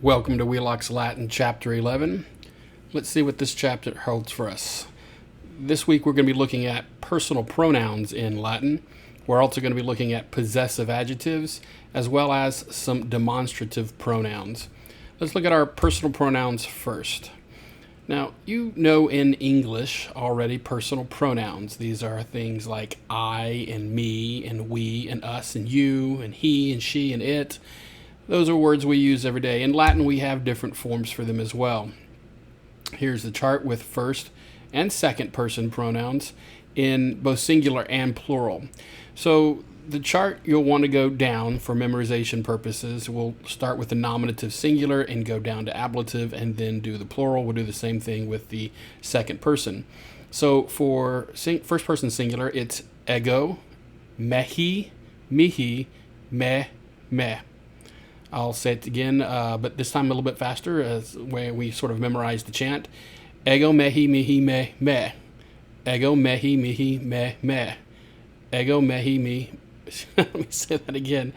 Welcome to Wheelock's Latin Chapter 11. Let's see what this chapter holds for us. This week we're going to be looking at personal pronouns in Latin. We're also going to be looking at possessive adjectives as well as some demonstrative pronouns. Let's look at our personal pronouns first. Now, you know in English already personal pronouns. These are things like I and me and we and us and you and he and she and it. Those are words we use every day. In Latin, we have different forms for them as well. Here's the chart with first and second person pronouns in both singular and plural. So the chart, you'll want to go down for memorization purposes. We'll start with the nominative singular and go down to ablative and then do the plural. We'll do the same thing with the second person. So for first person singular, it's ego, mehi, mihi, me. I'll say it again, but this time a little bit faster, as where we sort of memorize the chant. Ego mehi mihi me. Ego mehi mihi me. Ego mehi me. Let me say that again.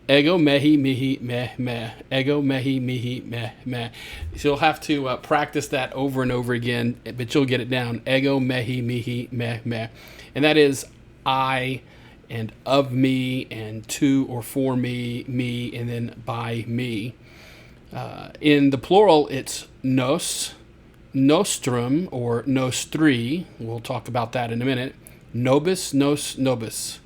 Ego mehi mihi me. Ego mehi mihi me. So you'll have to practice that over and over again, but you'll get it down. Ego mehi mihi me. And that is I and of me, and to or for me, and then by me. In the plural, it's nos, nostrum, or nostri. We'll talk about that in a minute. Nobis, nos, nobis.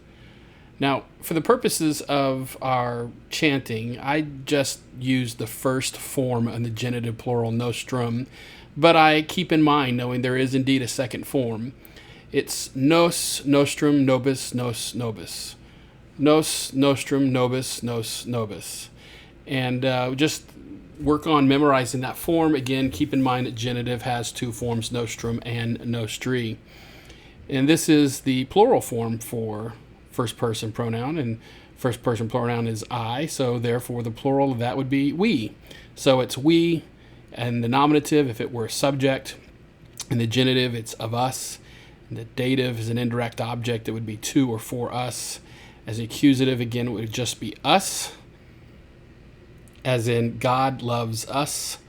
Now, for the purposes of our chanting, I just use the first form of the genitive plural, nostrum, but I keep in mind knowing there is indeed a second form. It's nos, nostrum, nobis, nos, nobis. Nos, nostrum, nobis, nos, nobis. And just work on memorizing that form. Again, keep in mind that genitive has two forms, nostrum and nostri. And this is the plural form for first person pronoun, and first person pronoun is I, so therefore the plural of that would be we. So it's we, and the nominative, if it were a subject, and the genitive, it's of us. The dative is an indirect object. It would be to or for us. As the accusative, again, it would just be us, as in God loves us.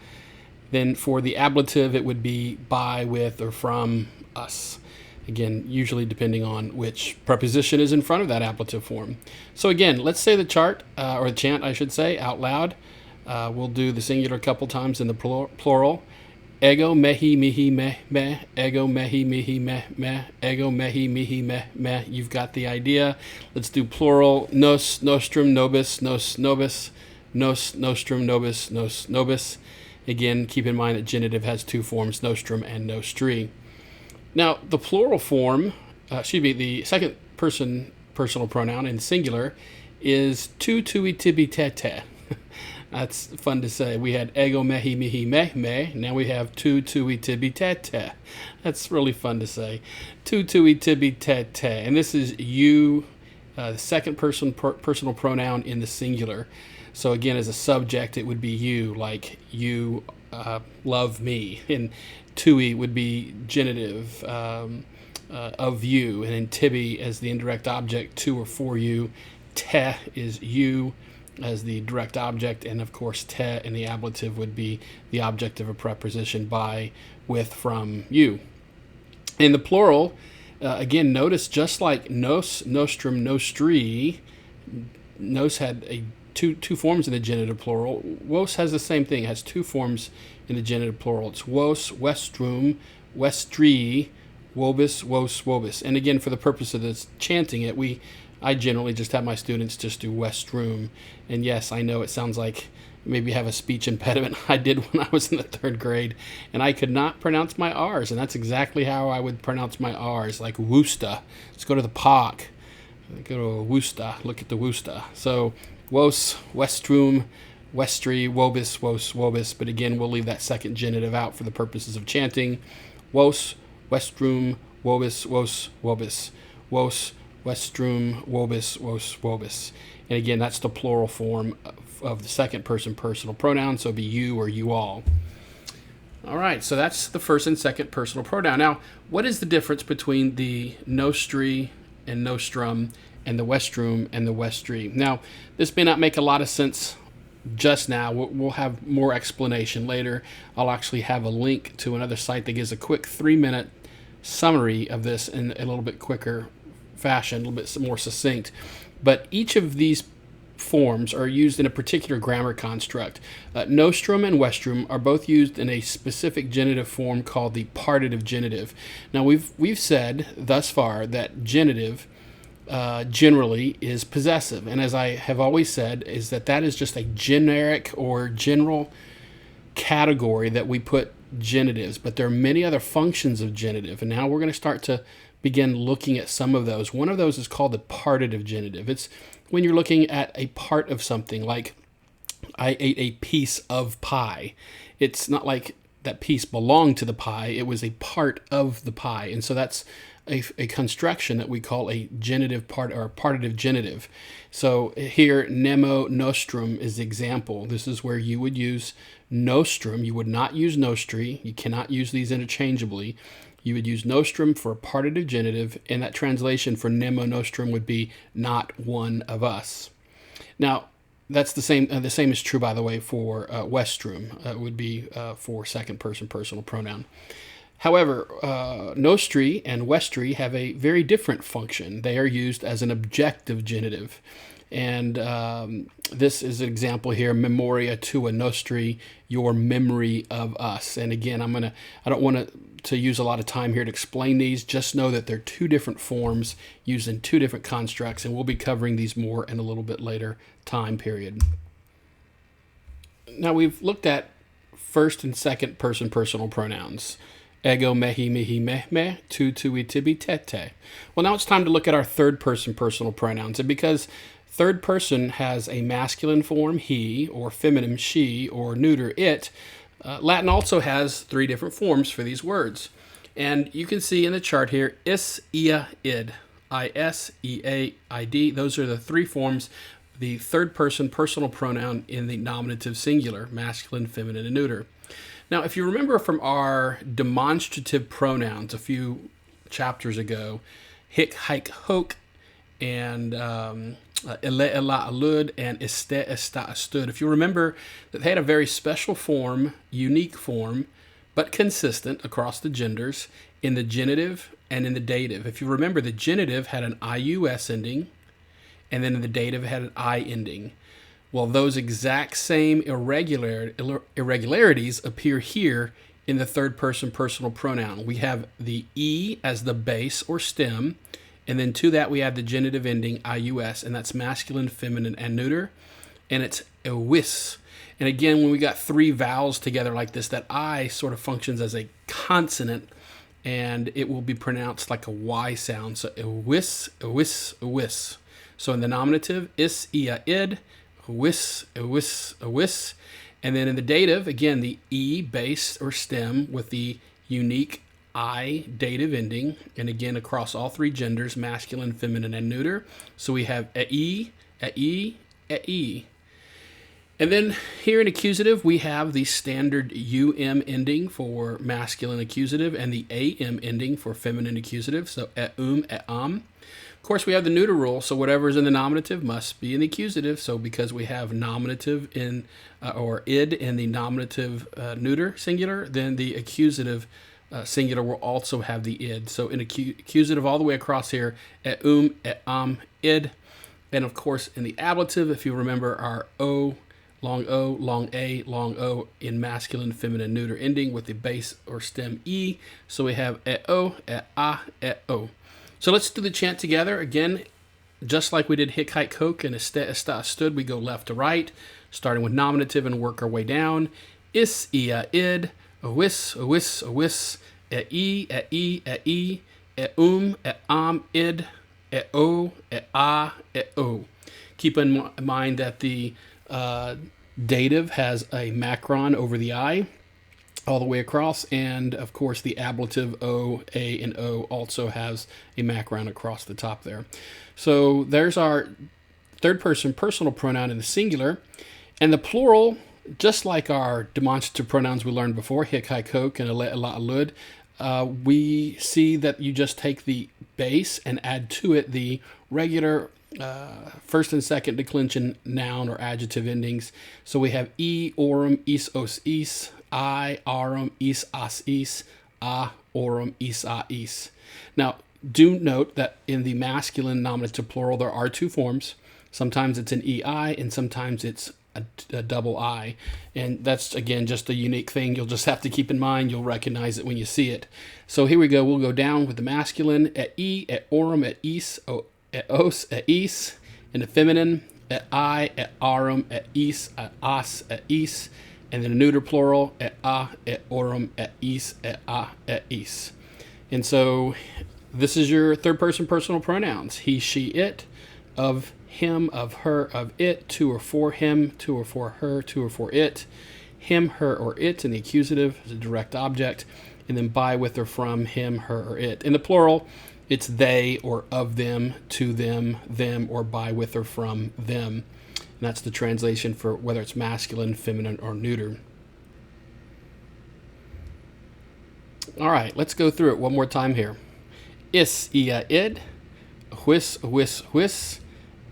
Then for the ablative, it would be by, with, or from us. Again, usually depending on which preposition is in front of that ablative form. So again, let's say the chart, or the chant, I should say, out loud. We'll do the singular a couple times in the plural. Ego mehi mihi me. Ego mehi mihi me. Ego mehi mihi me. You've got the idea. Let's do plural. Nos, nostrum, nobis, nos, nobis. Nos, nostrum, nobis, nos, nobis. Again, keep in mind that genitive has two forms, nostrum and nostri. Now, the plural form, the second person personal pronoun in singular is tu, tui, tibi, te. That's fun to say. We had ego mehi mihi me. Now we have tu, tui, tibi, te. That's really fun to say. Tu, tui, tibi, te. And this is you, the second person personal pronoun in the singular. So again, as a subject, it would be you, like you love me. And tui would be genitive of you. And then tibi as the indirect object, to or for you. Te is you as the direct object, and of course te in the ablative would be the object of a preposition by, with, from, you. In the plural, again, notice just like nos, nostrum, nostri, nos had two forms in the genitive plural. Vos has the same thing, it has two forms in the genitive plural. It's vos, vestrum, vestri, vobis, vos, vobis. And again, for the purpose of this chanting it, I generally just have my students just do westrum. And yes, I know it sounds like maybe have a speech impediment. I did when I was in the third grade, and I could not pronounce my R's, and that's exactly how I would pronounce my R's, like Worcester. Let's go to the park. Go to Worcester. Look at the Worcester. So wos, westrum, westri, wobis, wos, wobis. But again, we'll leave that second genitive out for the purposes of chanting. Wos, westrum, wobis, wos, wobis. Wos, westrum, wobis, wos, wobis. And again, that's the plural form of the second person personal pronoun, so it'd be you or you all. All right, so that's the first and second personal pronoun. Now, what is the difference between the nostri and nostrum and the westrum and the westri? Now, this may not make a lot of sense just now. We'll have more explanation later. I'll actually have a link to another site that gives a quick 3-minute summary of this in a little bit quicker fashion, a little bit more succinct. But each of these forms are used in a particular grammar construct. Nostrum and Westrum are both used in a specific genitive form called the partitive genitive. Now we've said thus far that genitive generally is possessive, and as I have always said, is that is just a generic or general category that we put genitives, but there are many other functions of genitive, and now we're going to start to begin looking at some of those. One of those is called the partitive genitive. It's when you're looking at a part of something, like I ate a piece of pie. It's not like that piece belonged to the pie, it was a part of the pie, and so that's a construction that we call a genitive part, or a partitive genitive. So here, nemo nostrum is the example. This is where you would use nostrum. You would not use nostri. You cannot use these interchangeably. You would use nostrum for a partitive genitive, and that translation for nemo nostrum would be not one of us. Now, that's the same. The same is true, by the way, for westrum. It would be for second person personal pronoun. However, nostri and westri have a very different function. They are used as an objective genitive. And this is an example here, memoria tua nostri, your memory of us. And again, I don't want to use a lot of time here to explain these. Just know that they're two different forms used in two different constructs, and we'll be covering these more in a little bit later time period. Now, we've looked at first and second person personal pronouns. Ego, mehi, mihi, meh, tu, tui, tibi, tete. Well, now it's time to look at our third person personal pronouns. And because third person has a masculine form, he, or feminine, she, or neuter, it, Latin also has 3 different forms for these words. And you can see in the chart here, is, ia, id. I-S, E-A, I-D. Those are the 3 forms, the third person personal pronoun in the nominative singular, masculine, feminine, and neuter. Now, if you remember from our demonstrative pronouns a few chapters ago, hic, hike, hoke, and ele, ela, alud, and este, esta, estud. If you remember that they had a very special form, unique form, but consistent across the genders in the genitive and in the dative. If you remember, the genitive had an IUS ending, and then in the dative it had an I ending. Well, those exact same irregularities appear here in the third person personal pronoun. We have the E as the base or stem, and then to that we add the genitive ending IUS, and that's masculine, feminine, and neuter, and it's ewis. And again, when we got 3 vowels together like this, that I sort of functions as a consonant, and it will be pronounced like a Y sound. So ewis, ewis, ewis. So in the nominative, is, ia, id, ewis, ewis, ewis. And then in the dative, again, the E base or stem with the unique I dative ending, and again across all 3 genders, masculine, feminine, and neuter. So we have e, e, e. And then here in accusative, we have the standard um ending for masculine accusative and the am ending for feminine accusative. So am. Of course, we have the neuter rule, so whatever is in the nominative must be in the accusative. So because we have nominative in or id in the nominative neuter singular, then the accusative singular will also have the id. So in accusative all the way across here, am, id. And of course in the ablative, if you remember, our O, long A, long O in masculine, feminine, neuter ending with the base or stem E. So we have e-o, e-a, e-o. So let's do the chant together. Again, just like we did hic, hike, hoke, and este, esta, stood, we go left to right, starting with nominative and work our way down. Is, ia, id, ewis, ewis, ewis, e, e, e, id, e-o, e-a, e-o. Keep in mind that the dative has a macron over the I all the way across, and of course the ablative O, A, and O also has a macron across the top there. So there's our third person personal pronoun in the singular, and the plural, just like our demonstrative pronouns we learned before, hic, hike, hoke, and ele, ela, alud, we see that you just take the base and add to it the regular first and second declension noun or adjective endings. So we have e, orum, is, os, is, I, arum, is, as, is, a, orum, is, a, is. Now, do note that in the masculine nominative plural, there are two forms. Sometimes it's an EI and sometimes it's a double I. And that's, again, just a unique thing you'll just have to keep in mind. You'll recognize it when you see it. So here we go. We'll go down with the masculine at E, at orum, at is, at os, at is. In the feminine, at I, at arum, at is, at as, at is. And then the neuter plural, at a, at orum, at is, at a, at is. And so this is your third person personal pronouns. He, she, it, of him, of her, of it, to or for him, to or for her, to or for it, him, her, or it, and the accusative is a direct object, and then by, with, or from him, her, or it. In the plural, it's they or of them, to them, or by, with, or from them. And that's the translation for whether it's masculine, feminine, or neuter. All right, let's go through it one more time here. Is, ia, id, whis, whis,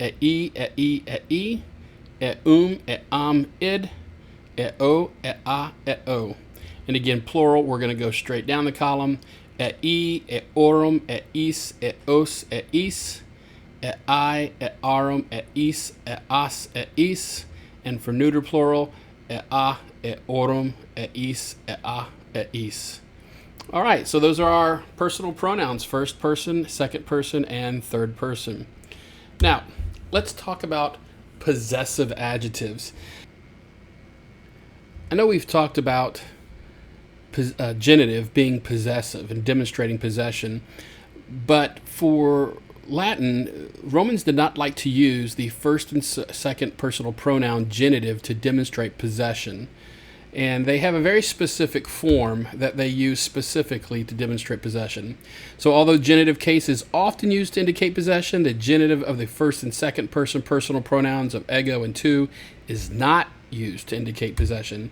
e, e, e, id, o, o. And again, plural, we're going to go straight down the column. E, orum, is, os, is, I, arum, is, as, is. And for neuter plural, a, orum, is, a, is. All right, so those are our personal pronouns, first person, second person, and third person. Now, let's talk about possessive adjectives. I know we've talked about genitive being possessive and demonstrating possession, but for Latin, Romans did not like to use the first and second personal pronoun genitive to demonstrate possession. And they have a very specific form that they use specifically to demonstrate possession. So although genitive case is often used to indicate possession, the genitive of the first and second person personal pronouns of ego and tu is not used to indicate possession.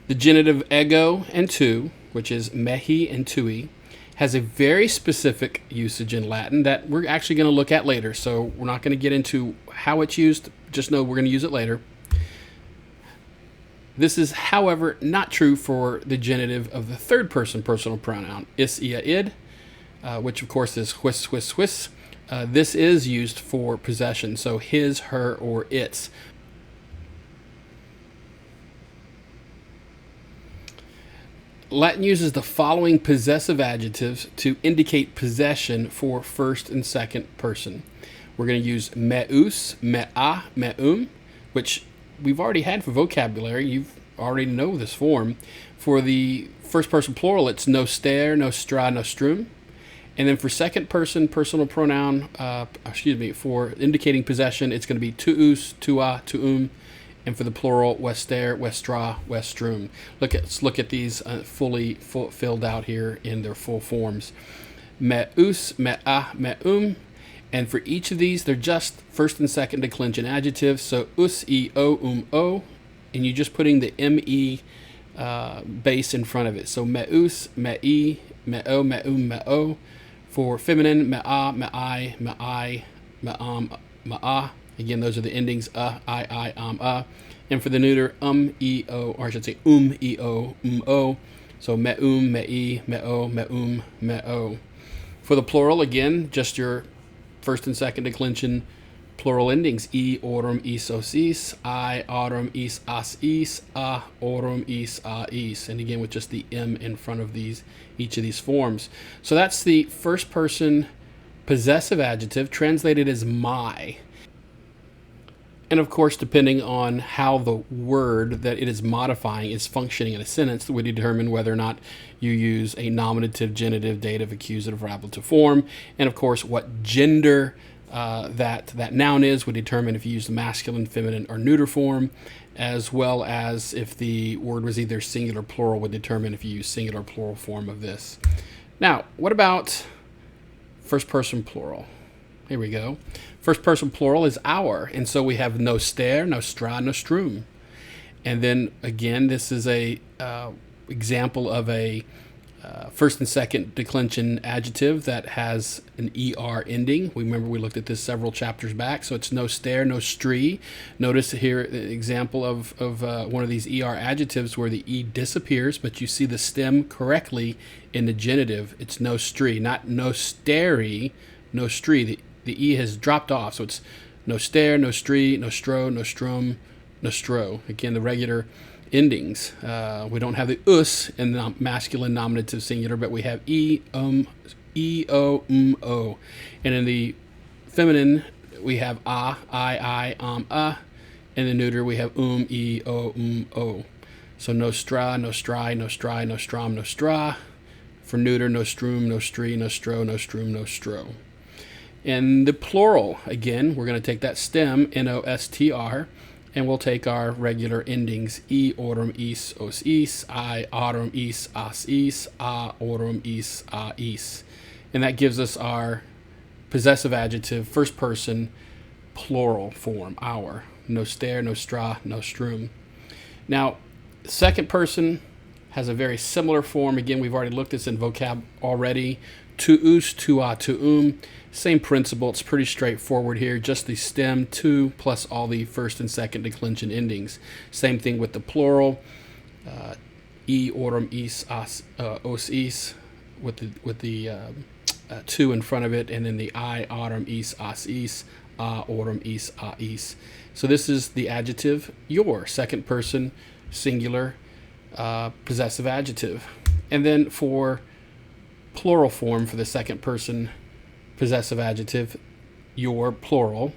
The genitive ego and tu, which is mehi and tui, has a very specific usage in Latin that we're actually going to look at later. So we're not going to get into how it's used, just know we're going to use it later. This is, however, not true for the genitive of the third person personal pronoun, is, ia, id, which of course is whis, whis, whis. This is used for possession, so his, her, or its. Latin uses the following possessive adjectives to indicate possession for first and second person. We're going to use meus, mea, meum, which we've already had for vocabulary. You already know this form. For the first person plural, it's noster, nostra, nostrum. And then for second person personal pronoun, for indicating possession, it's going to be tuus, tua, tuum. And for the plural, wester, westra, westrum. Let's look at these fully filled out here in their full forms. Meus, mea, meum. And for each of these, they're just first and second declension adjectives. So us, e, o, o. And you're just putting the me base in front of it. So meus, mei, meo, meum, meo. For feminine, mea, mei, mei, meam, mea. Again, those are the endings I, and for the neuter, e, o, or I should say e, o, o. So meum, mei, meo, meum, meo. For the plural, again, just your first and second declension plural endings, e, orum, is, os, is, I, aurum, is, as, is, a, orum, is, a, is. And again, with just the m in front of each of these forms. So that's the first person possessive adjective translated as my. And of course, depending on how the word that it is modifying is functioning in a sentence, that would determine whether or not you use a nominative, genitive, dative, accusative, or ablative form. And of course, what gender that noun is would determine if you use the masculine, feminine, or neuter form, as well as if the word was either singular, plural, would determine if you use singular, plural form of this. Now, what about first person plural? Here we go. First person plural is our, and so we have noster, nostra, nostrum. And then again, this is a example of a first and second declension adjective that has an er ending. Remember we looked at this several chapters back. So it's no stare, no stree. Notice here the example of one of these er adjectives where the e disappears, but you see the stem correctly in the genitive. It's no stree, not no starey, no stree. The e has dropped off, so it's no stare, no stree, no stro, no strum, no stro. Again, the regular endings. We don't have the us in the masculine nominative singular, but we have e, o, o. And in the feminine, we have I, In the neuter, we have e, o, o. So no stra, no stri, no stri, no strom, no stra. For neuter, no strum, no stree, no stro, no strum, no stro. In the plural, again, we're going to take that stem, nostr, and we'll take our regular endings, e, orum, is, os, is, I, aurum, is, as, is, a, orum, is, a, is. And that gives us our possessive adjective, first person, plural form, our. No stare, no stra, no strum. Now, second person has a very similar form. Again, we've already looked at this in vocab already. Tuus, tua, tuum. Same principle. It's pretty straightforward here. Just the stem, to, plus all the first and second declension endings. Same thing with the plural. E, orum, is, as, os, is, with the to in front of it, and then the I, aurum, is, as, is, a, orum, is, a, is. So this is the adjective your, second person, singular, possessive adjective. And then for plural form, for the second person possessive adjective, your, plural,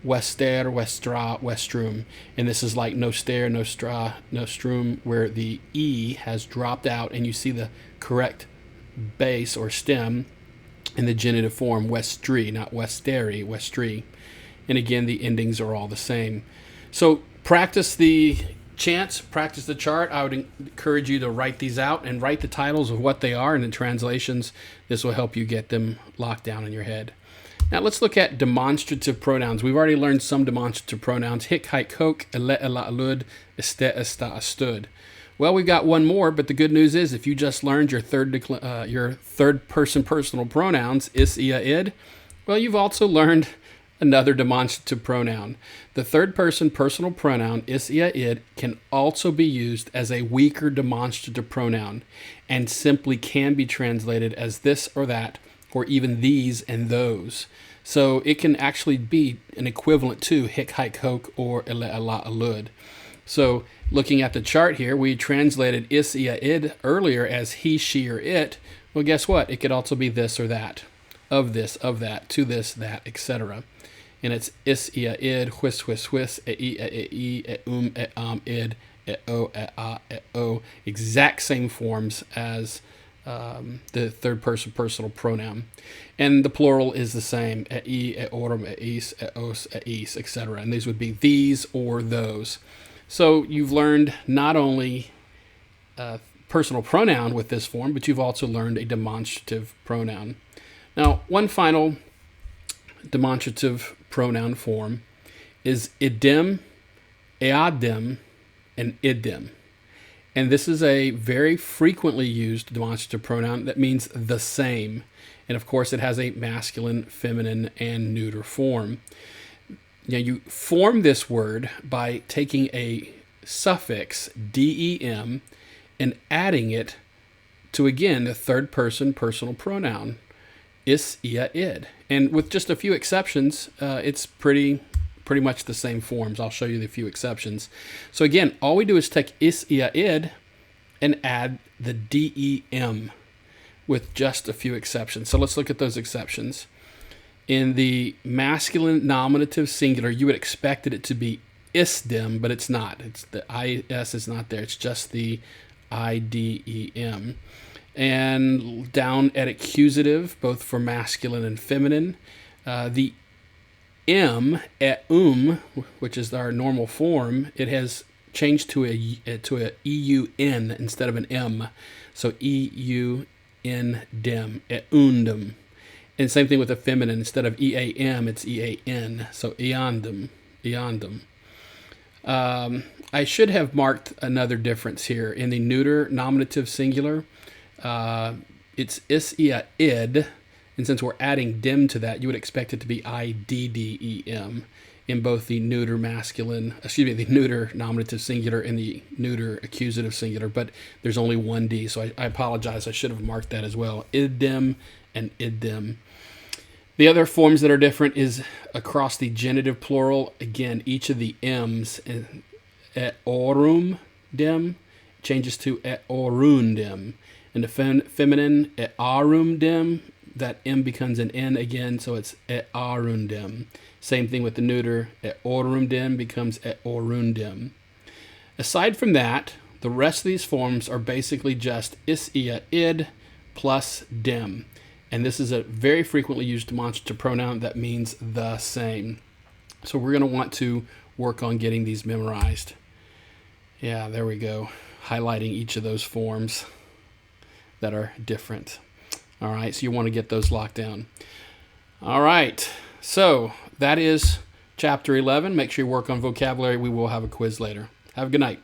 wester, westra, westrum. And this is like no stare, no stra, no strum, where the e has dropped out and you see the correct base or stem in the genitive form, westri, not westeri, westri. And again, the endings are all the same. So practice the chants, practice the chart. I would encourage you to write these out and write the titles of what they are and the translations. This will help you get them locked down in your head. Now let's look at demonstrative pronouns. We've already learned some demonstrative pronouns. Hic, haec, hoc, ele, ela, alud, este, esta, astud. Well, we've got one more, but the good news is if you just learned your third person personal pronouns, is, ia, id, well, you've also learned another demonstrative pronoun. The third person personal pronoun, is, ia, id, can also be used as a weaker demonstrative pronoun and simply can be translated as this or that, or even these and those. So it can actually be an equivalent to hic, haec, hoc, or ele, ela, alud. So looking at the chart here, we translated is, ia, id earlier as he, she, or it. Well, guess what? It could also be this or that, of this, of that, to this, that, etc. And it's is, ia, id, whis, whis, e, id, o, o. Exact same forms as the third person personal pronoun. And the plural is the same, e, orum, is, os, is, etc. And these would be these or those. So you've learned not only personal pronoun with this form, but you've also learned a demonstrative pronoun. Now, one final demonstrative pronoun form is idim, eadim, and idim. And this is a very frequently used demonstrative pronoun that means the same. And of course, it has a masculine, feminine, and neuter form. Now, you form this word by taking a suffix, dem, and adding it to, again, the third person personal pronoun, is, ia, id. And with just a few exceptions, it's pretty much the same forms. I'll show you the few exceptions. So again, all we do is take is, ia, id and add the dem with just a few exceptions. So let's look at those exceptions. In the masculine nominative singular, you would expect it to be isdem, but it's not. It's the is is not there. It's just the idem. And down at accusative, both for masculine and feminine, the m at which is our normal form, it has changed to a eun instead of an m. So eun dem, et undem. And same thing with the feminine. Instead of eam, it's ean. So eandem. I should have marked another difference here. In the neuter nominative singular, It's is, ia, id. And since we're adding dim to that, you would expect it to be iddem in both the neuter nominative singular and the neuter accusative singular, but there's only one D, so I apologize. I should have marked that as well. Iddem and iddem. The other forms that are different is across the genitive plural. Again, each of the M's, et orum dem, changes to et orundem. And the feminine, et arundem, that M becomes an N again, so it's et arundem. Same thing with the neuter, et orundem becomes et orundem. Aside from that, the rest of these forms are basically just is, ia, id plus dem. And this is a very frequently used demonstrative pronoun that means the same. So we're going to want to work on getting these memorized. Yeah, there we go. Highlighting each of those forms that are different. All right, so you want to get those locked down. All right, so that is chapter 11. Make sure you work on vocabulary. We will have a quiz later. Have a good night.